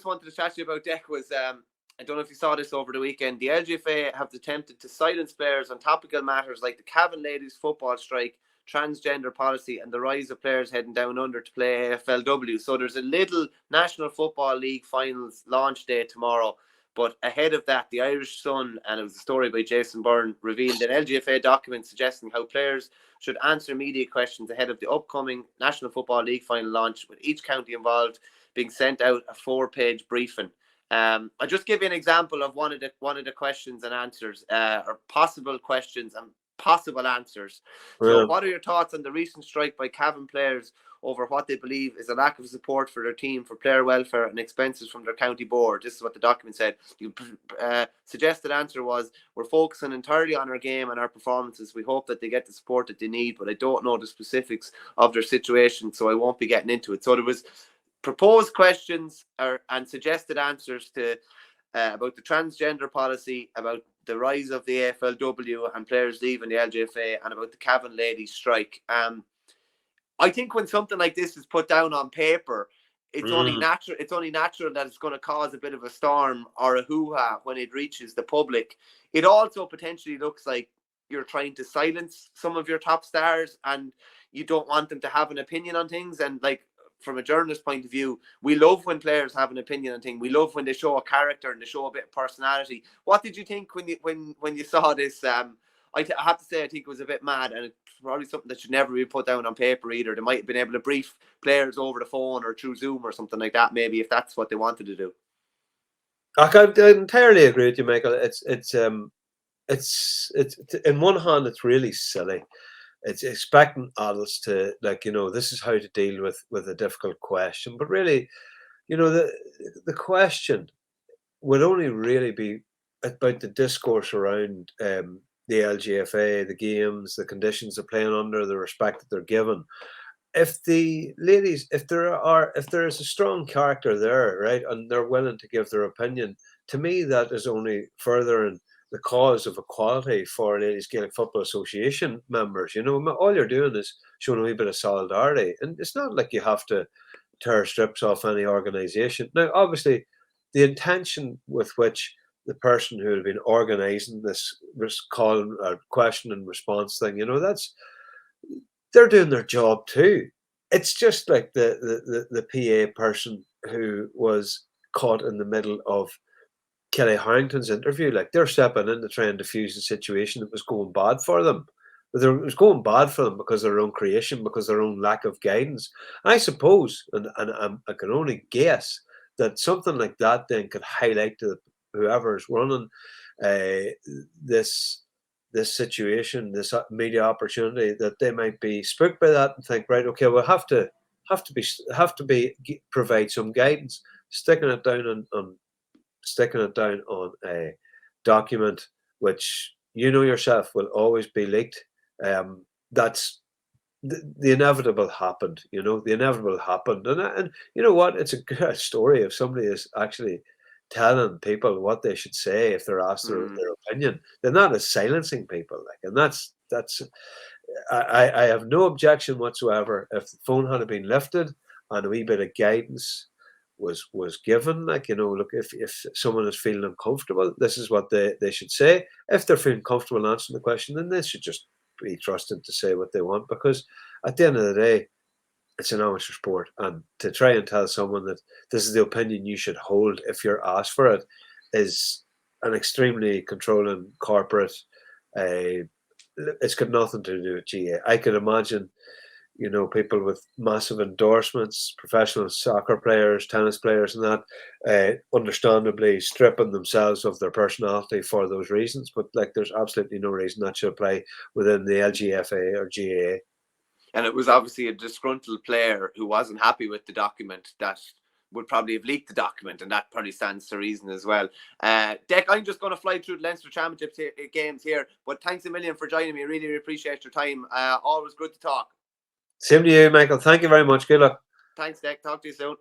just wanted to chat to you about, Deck, was I don't know if you saw this over the weekend. The LGFA have attempted to silence players on topical matters like the Cavan ladies football strike, transgender policy, and the rise of players heading down under to play AFLW. So there's a little National Football League finals launch day tomorrow. But ahead of that, the Irish Sun, and it was a story by Jason Byrne, revealed an LGFA document suggesting how players should answer media questions ahead of the upcoming National Football League final launch, with each county involved being sent out a 4-page briefing. I'll just give you an example of one of the questions and answers, or possible questions and possible answers. So what are your thoughts on the recent strike by Cavan players over what they believe is a lack of support for their team for player welfare and expenses from their county board? This is what the document said. The suggested answer was, we're focusing entirely on our game and our performances. We hope that they get the support that they need, but I don't know the specifics of their situation, so I won't be getting into it. So there was proposed questions and suggested answers to about the transgender policy, about the rise of the AFLW and players leaving the LGFA, and about the Cavan ladies strike. I think when something like this is put down on paper, it's only natural. It's only natural that it's going to cause a bit of a storm or a hoo-ha when it reaches the public. It also potentially looks like you're trying to silence some of your top stars, and you don't want them to have an opinion on things. And like, from a journalist point of view, we love when players have an opinion on things. We love when they show a character and they show a bit of personality. What did you think when you saw this? I have to say, I think it was a bit mad, and it's probably something that should never be put down on paper either. They might have been able to brief players over the phone or through Zoom or something like that, maybe, if that's what they wanted to do. I entirely agree with you, Michael. It's in one hand, it's really silly. It's expecting adults to, like, this is how to deal with a difficult question. But really, the question would only really be about the discourse around the LGFA, the games, the conditions they're playing under, the respect that they're given. If the ladies, if there is a strong character there, right, and they're willing to give their opinion, to me that is only furthering the cause of equality for Ladies Gaelic Football Association members. All you're doing is showing a wee bit of solidarity, and it's not like you have to tear strips off any organisation. Now, obviously, the intention with which the person who had been organising this call or question and response thing, they're doing their job too. It's just like the PA person who was caught in the middle of Kelly Harrington's interview. Like, they're stepping in to try and diffuse the situation that was going bad for them. But it was going bad for them because of their own creation, because of their own lack of guidance. I suppose, and I can only guess, that something like that then could highlight to whoever's running this situation, this media opportunity, that they might be spooked by that and think, right, okay, we'll have to provide some guidance. Sticking it down on a document which yourself will always be leaked. That's the inevitable happened. The inevitable happened, and you know what? It's a good story if somebody is actually telling people what they should say if they're asked their opinion. Then that is silencing people, and that's. I have no objection whatsoever if the phone had been lifted and a wee bit of guidance was given. Look, if someone is feeling uncomfortable, this is what they should say. If they're feeling comfortable answering the question, then they should just be trusted to say what they want, because at the end of the day, it's an amateur sport, and to try and tell someone that this is the opinion you should hold if you're asked for it is an extremely controlling corporate. It's got nothing to do with GA. I could imagine, people with massive endorsements, professional soccer players, tennis players, and that, understandably stripping themselves of their personality for those reasons. But there's absolutely no reason that should apply within the LGFA or GAA. And it was obviously a disgruntled player who wasn't happy with the document that would probably have leaked the document, and that probably stands to reason as well. Dec, I'm just going to fly through the Leinster Championship games here, but thanks a million for joining me. Really, really appreciate your time. Always good to talk. Same to you, Michael. Thank you very much. Good luck. Thanks, Dec. Talk to you soon.